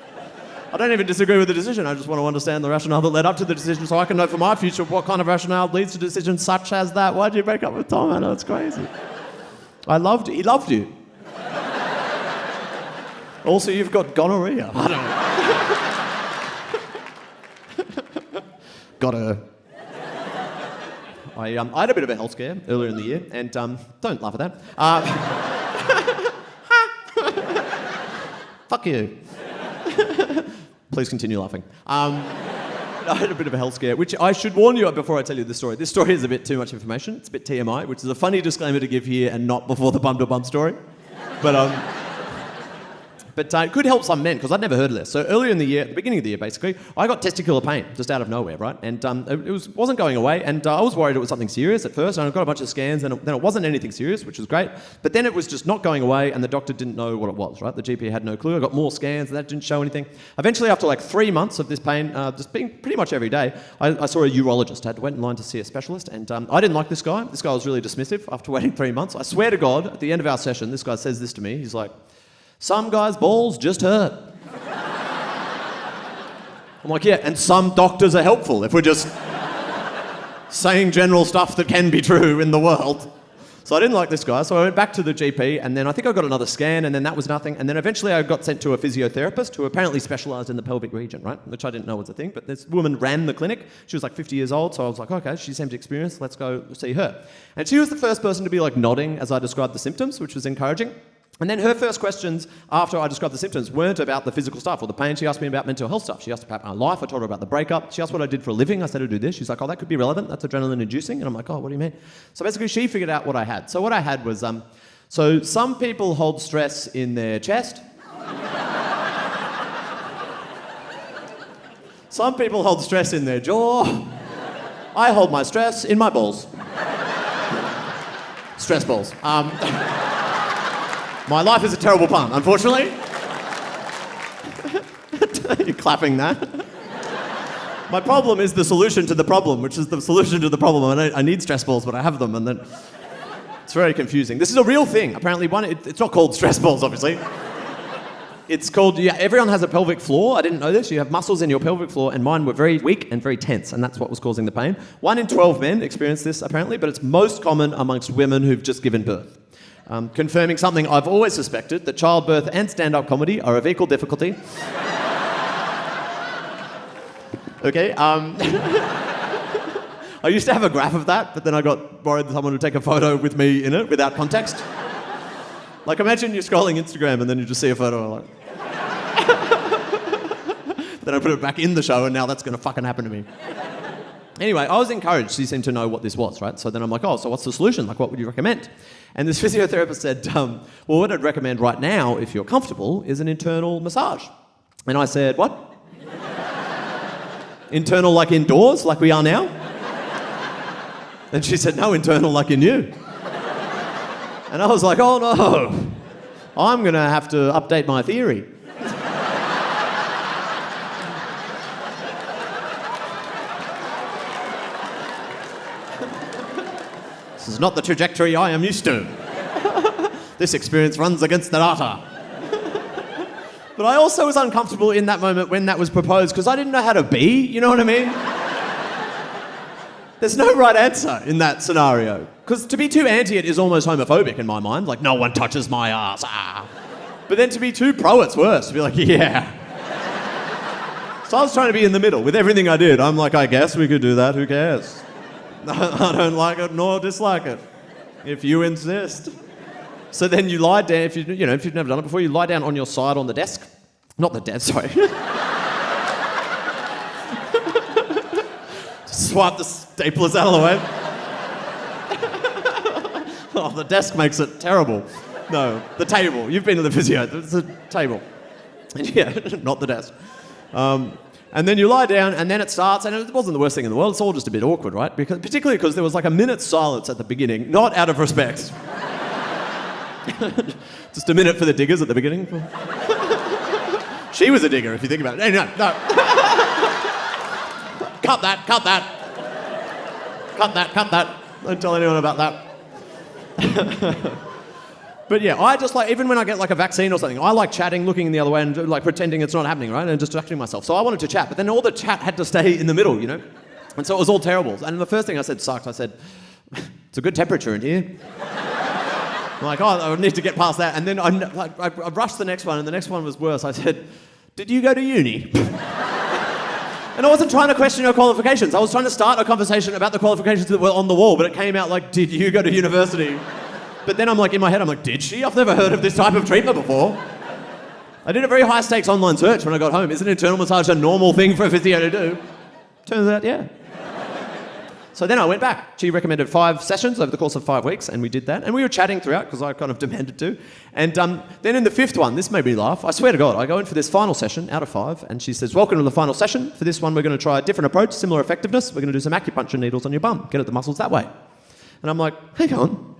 I don't even disagree with the decision. I just want to understand the rationale that led up to the decision so I can know for my future what kind of rationale leads to decisions such as that. Why'd you break up with Tom, Anna? That's crazy. I loved you. He loved you. Also, you've got gonorrhea. I don't know. Got her. I had a bit of a health scare earlier in the year, and don't laugh at that. Fuck you. Please continue laughing. I had a bit of a health scare, which I should warn you before I tell you this story. This story is a bit too much information. It's a bit TMI, which is a funny disclaimer to give here and not before the bum-to-bum story. But But it could help some men, because I'd never heard of this. So earlier in the year, at the beginning of the year basically, I got testicular pain just out of nowhere, right? And wasn't going away, and I was worried it was something serious at first, and I got a bunch of scans, and then it wasn't anything serious, which was great. But then it was just not going away, and the doctor didn't know what it was, right? The GP had no clue. I got more scans, and that didn't show anything. Eventually, after like 3 months of this pain, just being pretty much every day, I saw a urologist. I went in line to see a specialist, and I didn't like this guy. This guy was really dismissive after waiting 3 months. I swear to God, at the end of our session, this guy says this to me. He's like, "Some guys' balls just hurt." I'm like, yeah, and some doctors are helpful if we're just saying general stuff that can be true in the world. So I didn't like this guy, so I went back to the GP, and then I think I got another scan, and then that was nothing. And then eventually I got sent to a physiotherapist who apparently specialised in the pelvic region, right? Which I didn't know was a thing, but this woman ran the clinic. She was like 50 years old, so I was like, okay, she seems experienced, let's go see her. And she was the first person to be like nodding as I described the symptoms, which was encouraging. And then her first questions after I described the symptoms weren't about the physical stuff or the pain. She asked me about mental health stuff. She asked about my life. I told her about the breakup. She asked what I did for a living. I said I do this. She's like, oh, that could be relevant. That's adrenaline inducing. And I'm like, oh, what do you mean? So basically she figured out what I had. So what I had was, so some people hold stress in their chest. Some people hold stress in their jaw. I hold my stress in my balls. Stress balls. My life is a terrible pun, unfortunately. You're clapping that. My problem is the solution to the problem, which is the solution to the problem. I need stress balls, but I have them, and then it's very confusing. This is a real thing. Apparently, it's not called stress balls, obviously. It's called, everyone has a pelvic floor. I didn't know this. You have muscles in your pelvic floor, and mine were very weak and very tense, and that's what was causing the pain. 1 in 12 men experience this, apparently, but it's most common amongst women who've just given birth. Confirming something I've always suspected, that childbirth and stand-up comedy are of equal difficulty. Okay, I used to have a graph of that, but then I got worried that someone would take a photo with me in it without context. Like, imagine you're scrolling Instagram and then you just see a photo like... Then I put it back in the show, and now that's going to fucking happen to me. Anyway, I was encouraged. She seemed to know what this was, right? So then I'm like, oh, so what's the solution? Like, what would you recommend? And this physiotherapist said, well, what I'd recommend right now, if you're comfortable, is an internal massage. And I said, what? Internal like indoors, like we are now? And she said, no, internal like in you. And I was like, oh no, I'm going to have to update my theory. This is not the trajectory I am used to. This experience runs against the data. But I also was uncomfortable in that moment when that was proposed because I didn't know how to be, you know what I mean? There's no right answer in that scenario. Because to be too anti it is almost homophobic in my mind. Like, no one touches my ass. Ah. But then to be too pro, it's worse. To be like, yeah. So I was trying to be in the middle with everything I did. I'm like, I guess we could do that. Who cares? I don't like it nor dislike it, if you insist. So then you lie down, if you've never done it before, you lie down on your side on the desk. Not the desk, sorry. Swipe the staplers out of the way. Oh, the desk makes it terrible. No, the table. You've been to the physio. It's a table. Yeah, not the desk. And then you lie down, and then it starts, and it wasn't the worst thing in the world. It's all just a bit awkward, right? Particularly because there was like a minute's silence at the beginning, not out of respect. Just a minute for the diggers at the beginning. She was a digger, if you think about it. No. Cut that. Don't tell anyone about that. But yeah, I just like, even when I get like a vaccine or something, I like chatting, looking the other way and like pretending it's not happening, right? And distracting myself. So I wanted to chat, but then all the chat had to stay in the middle, you know? And so it was all terrible. And the first thing I said sucked. I said, it's a good temperature in here. I'm like, oh, I need to get past that. And then I rushed the next one, and the next one was worse. I said, did you go to uni? And I wasn't trying to question her qualifications. I was trying to start a conversation about the qualifications that were on the wall, but it came out like, did you go to university? But then I'm like, in my head, I'm like, did she? I've never heard of this type of treatment before. I did a very high-stakes online search when I got home. Isn't internal massage a normal thing for a physio to do? Turns out, yeah. So then I went back. She recommended 5 sessions over the course of 5 weeks, and we did that. And we were chatting throughout because I kind of demanded to. And then in the 5th one, this made me laugh. I swear to God, I go in for this final session out of 5, and she says, welcome to the final session. For this one, we're going to try a different approach, similar effectiveness. We're going to do some acupuncture needles on your bum, get at the muscles that way. And I'm like, hang on.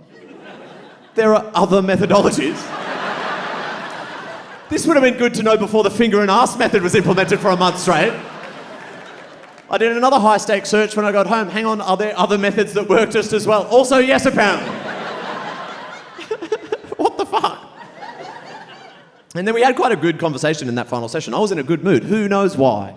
There are other methodologies. This would have been good to know before the finger and ass method was implemented for a month straight. I did another high-stakes search when I got home. Hang on, are there other methods that work just as well? Also, yes, apparently. What the fuck? And then we had quite a good conversation in that final session. I was in a good mood. Who knows why?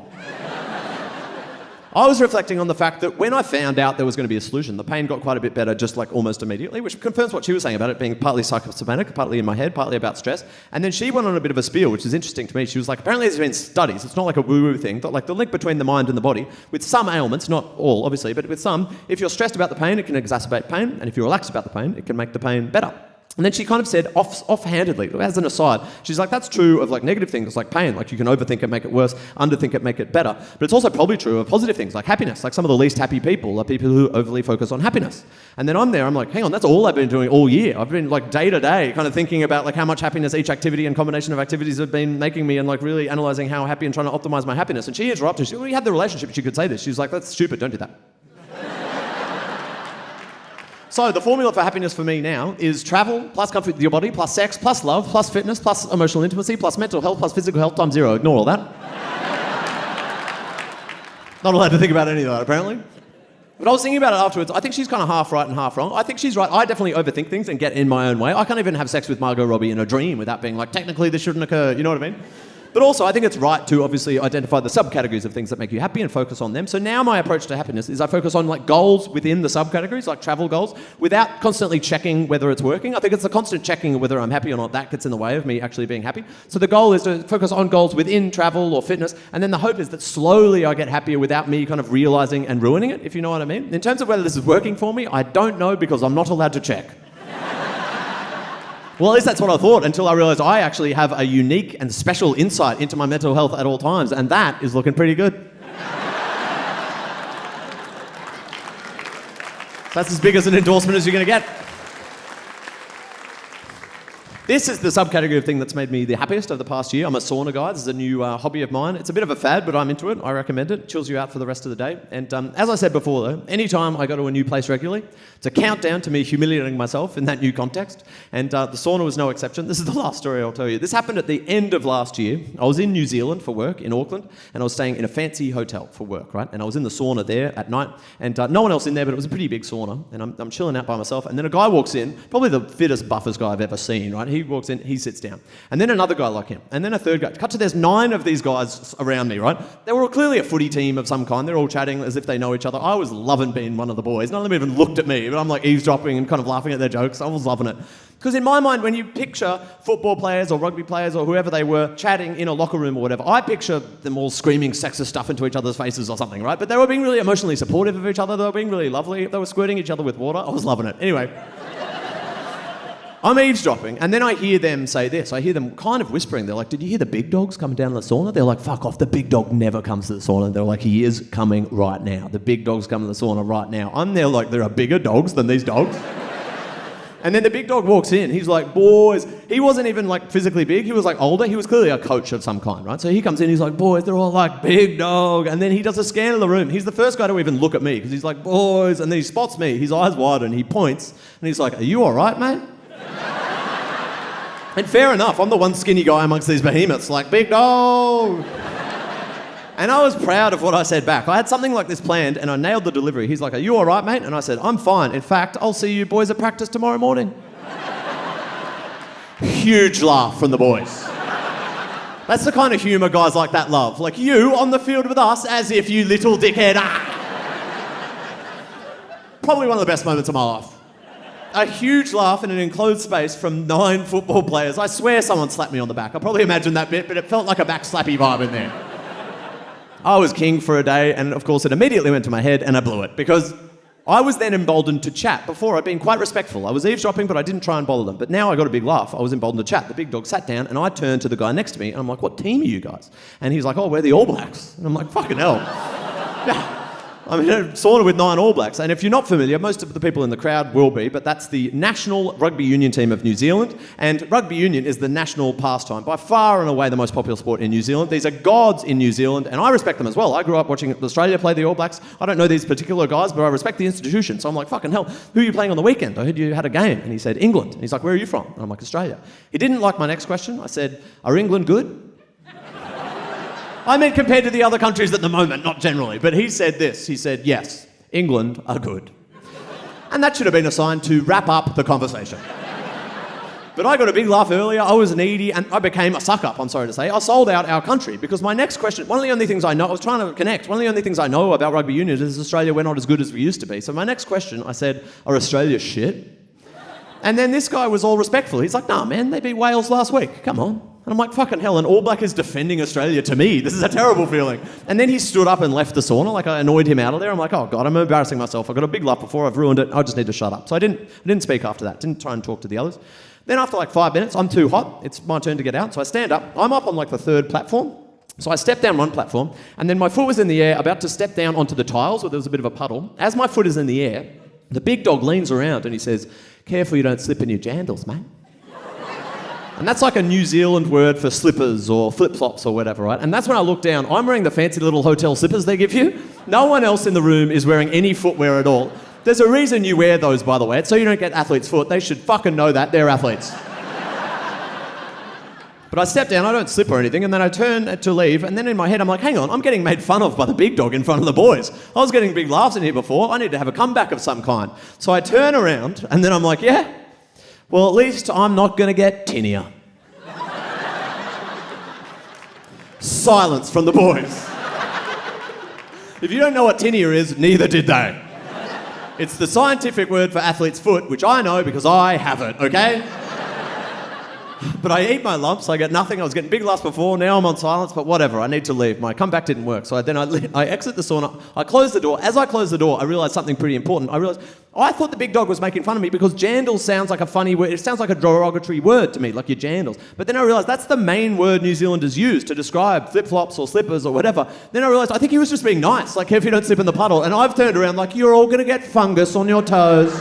I was reflecting on the fact that when I found out there was going to be a solution, the pain got quite a bit better just like almost immediately, which confirms what she was saying about it being partly psychosomatic, partly in my head, partly about stress. And then she went on a bit of a spiel, which is interesting to me. She was like, apparently there's been studies, it's not like a woo-woo thing, but like the link between the mind and the body, with some ailments, not all obviously, but with some, if you're stressed about the pain, it can exacerbate pain, and if you're relaxed about the pain, it can make the pain better. And then she kind of said offhandedly, as an aside, she's like, that's true of like negative things like pain, like you can overthink it, make it worse, underthink it, make it better. But it's also probably true of positive things like happiness. Like some of the least happy people are people who overly focus on happiness. And then I'm like, hang on, that's all I've been doing all year. I've been like day to day kind of thinking about like how much happiness each activity and combination of activities have been making me and like really analysing how happy and trying to optimise my happiness. And she interrupted. We had the relationship, she could say this. She was like, that's stupid, don't do that. So the formula for happiness for me now is travel, plus comfort with your body, plus sex, plus love, plus fitness, plus emotional intimacy, plus mental health, plus physical health times 0. Ignore all that. Not allowed to think about any of that, apparently. But I was thinking about it afterwards. I think she's kind of half right and half wrong. I think she's right. I definitely overthink things and get in my own way. I can't even have sex with Margot Robbie in a dream without being like, technically this shouldn't occur. You know what I mean? But also, I think it's right to obviously identify the subcategories of things that make you happy and focus on them. So now my approach to happiness is I focus on like goals within the subcategories, like travel goals, without constantly checking whether it's working. I think it's the constant checking of whether I'm happy or not that gets in the way of me actually being happy. So the goal is to focus on goals within travel or fitness, and then the hope is that slowly I get happier without me kind of realising and ruining it, if you know what I mean. In terms of whether this is working for me, I don't know because I'm not allowed to check. Well, at least that's what I thought until I realised I actually have a unique and special insight into my mental health at all times, and that is looking pretty good. That's as big as an endorsement as you're going to get. This is the subcategory of thing that's made me the happiest over the past year. I'm a sauna guy. This is a new hobby of mine. It's a bit of a fad, but I'm into it. I recommend it. It chills you out for the rest of the day. And as I said before, though, anytime I go to a new place regularly, it's a countdown to me humiliating myself in that new context. And the sauna was no exception. This is the last story I'll tell you. This happened at the end of last year. I was in New Zealand for work in Auckland, and I was staying in a fancy hotel for work, right? And I was in the sauna there at night, and no one else in there, but it was a pretty big sauna. And I'm chilling out by myself, and then a guy walks in, probably the fittest, buffest guy I've ever seen, right? He walks in, he sits down. And then another guy like him. And then a third guy. Cut to there's 9 of these guys around me, right? They were all clearly a footy team of some kind. They're all chatting as if they know each other. I was loving being one of the boys. None of them even looked at me, but I'm like eavesdropping and kind of laughing at their jokes. I was loving it. Because in my mind, when you picture football players or rugby players or whoever they were chatting in a locker room or whatever, I picture them all screaming sexist stuff into each other's faces or something, right? But they were being really emotionally supportive of each other. They were being really lovely. They were squirting each other with water. I was loving it. Anyway. I'm eavesdropping, and then I hear them say this. I hear them kind of whispering. They're like, did you hear the big dog's coming down to the sauna? They're like, fuck off, the big dog never comes to the sauna. They're like, he is coming right now. The big dog's coming to the sauna right now. I'm there like, there are bigger dogs than these dogs. And then the big dog walks in. He's like, boys. He wasn't even like physically big. He was like older. He was clearly a coach of some kind, right? So he comes in, he's like, boys, they're all like, big dog. And then he does a scan of the room. He's the first guy to even look at me because he's like, boys. And then he spots me. His eyes widen and he points. And he's like, are you all right, mate? And fair enough, I'm the one skinny guy amongst these behemoths, like, big dog! And I was proud of what I said back. I had something like this planned, and I nailed the delivery. He's like, are you all right, mate? And I said, I'm fine. In fact, I'll see you boys at practice tomorrow morning. Huge laugh from the boys. That's the kind of humour guys like that love. Like, you on the field with us, as if you little dickhead. Probably one of the best moments of my life. A huge laugh in an enclosed space from 9 football players. I swear someone slapped me on the back. I probably imagined that bit, but it felt like a back slappy vibe in there. I was king for a day, and of course it immediately went to my head, and I blew it, because I was then emboldened to chat. Before, I'd been quite respectful. I was eavesdropping, but I didn't try and bother them. But now I got a big laugh. I was emboldened to chat. The big dog sat down, and I turned to the guy next to me, and I'm like, what team are you guys? And he's like, oh, we're the All Blacks. And I'm like, fucking hell. I'm in a sauna with 9 All Blacks, and if you're not familiar, most of the people in the crowd will be, but that's the national rugby union team of New Zealand, and rugby union is the national pastime, by far and away the most popular sport in New Zealand. These are gods in New Zealand, and I respect them as well. I grew up watching Australia play the All Blacks. I don't know these particular guys, but I respect the institution, so I'm like, fucking hell, who are you playing on the weekend? I heard you had a game, and he said, England. And he's like, where are you from? And I'm like, Australia. He didn't like my next question. I said, are England good? I meant compared to the other countries at the moment, not generally. But he said this. He said, yes, England are good. And that should have been a sign to wrap up the conversation. But I got a big laugh earlier. I was needy and I became a suck-up, I'm sorry to say. I sold out our country because my next question, one of the only things I know, I was trying to connect, one of the only things I know about rugby union is Australia, we're not as good as we used to be. So my next question, I said, are Australia shit? And then this guy was all respectful. He's like, nah, man, they beat Wales last week. Come on. And I'm like, fucking hell, an All Black is defending Australia to me. This is a terrible feeling. And then he stood up and left the sauna. Like, I annoyed him out of there. I'm like, oh, God, I'm embarrassing myself. I got a big laugh before. I've ruined it. I just need to shut up. So I didn't speak after that. Didn't try and talk to the others. Then after like 5 minutes, I'm too hot. It's my turn to get out. So I stand up. I'm up on like the 3rd platform. So I stepped down one platform. And then my foot was in the air, about to step down onto the tiles where there was a bit of a puddle. As my foot is in the air, the big dog leans around and he says, careful you don't slip in your jandals, mate. And that's like a New Zealand word for slippers or flip-flops or whatever, right? And that's when I look down. I'm wearing the fancy little hotel slippers they give you. No one else in the room is wearing any footwear at all. There's a reason you wear those, by the way. It's so you don't get athlete's foot. They should fucking know that. They're athletes. But I step down, I don't slip or anything, and then I turn to leave, and then in my head I'm like, hang on, I'm getting made fun of by the big dog in front of the boys. I was getting big laughs in here before. I need to have a comeback of some kind. So I turn around, and then I'm like, yeah, well, at least I'm not going to get tinnier. Silence from the boys. If you don't know what tinnier is, neither did they. It's the scientific word for athlete's foot, which I know because I have it, okay? But I eat my lumps, I get nothing. I was getting big laughs before, now I'm on silence, but whatever, I need to leave. My comeback didn't work, so I exit the sauna, I close the door. As I close the door, I realised something pretty important. I realised, I thought the big dog was making fun of me because jandals sounds like a funny word. It sounds like a derogatory word to me, like your jandals. But then I realised that's the main word New Zealanders use to describe flip-flops or slippers or whatever. Then I realised I think he was just being nice, like if you don't slip in the puddle. And I've turned around like, you're all going to get fungus on your toes.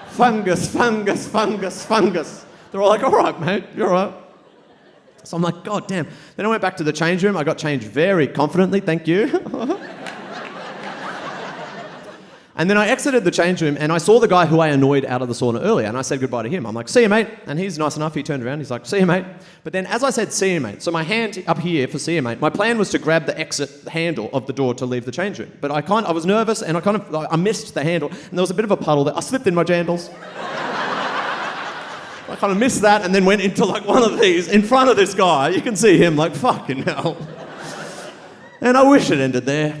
Fungus, fungus, fungus, fungus. They're all like, all right, mate, you're all right. So I'm like, God damn. Then I went back to the change room. I got changed very confidently, thank you. And then I exited the change room and I saw the guy who I annoyed out of the sauna earlier and I said goodbye to him. I'm like, see you, mate. And he's nice enough. He turned around. He's like, see you, mate. But then as I said, see you, mate, so my hand up here for see you, mate, my plan was to grab the exit handle of the door to leave the change room. But I was nervous and I missed the handle and there was a bit of a puddle there. I slipped in my jandals. I kind of missed that and then went into like one of these in front of this guy. You can see him like, fucking hell. And I wish it ended there.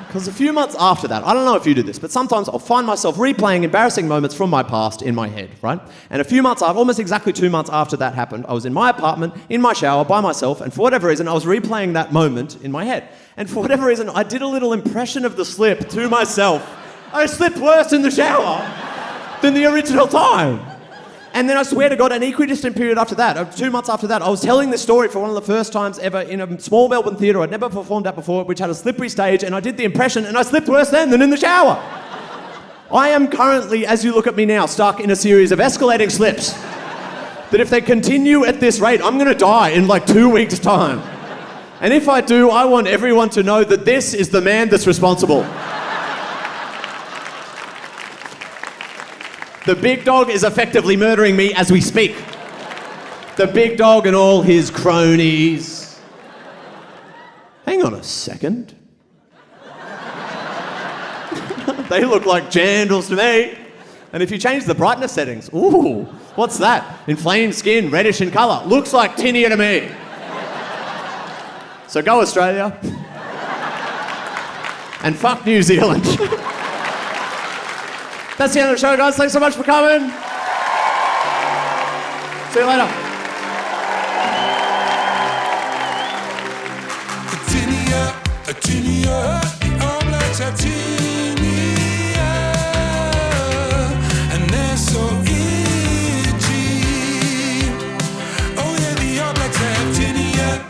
Because a few months after that, I don't know if you do this, but sometimes I'll find myself replaying embarrassing moments from my past in my head, right? And a few months after, almost exactly 2 months after that happened, I was in my apartment, in my shower, by myself, and for whatever reason, I was replaying that moment in my head. And for whatever reason, I did a little impression of the slip to myself. I slipped worse in the shower than the original time. And then I swear to God, an equidistant period after that, 2 months after that, I was telling this story for one of the first times ever in a small Melbourne theatre I'd never performed at before, which had a slippery stage, and I did the impression, and I slipped worse then than in the shower. I am currently, as you look at me now, stuck in a series of escalating slips that if they continue at this rate, I'm going to die in like 2 weeks' time. And if I do, I want everyone to know that this is the man that's responsible. The big dog is effectively murdering me as we speak. The big dog and all his cronies. Hang on a second. They look like jandals to me. And if you change the brightness settings, ooh, what's that? Inflamed skin, reddish in colour. Looks like tinnier to me. So go Australia. And fuck New Zealand. That's the end of the show, guys. Thanks so much for coming. See you later. Tinnier, the All Blacks have tinnier, and they're so itchy. Oh yeah, the All Blacks have tinnier.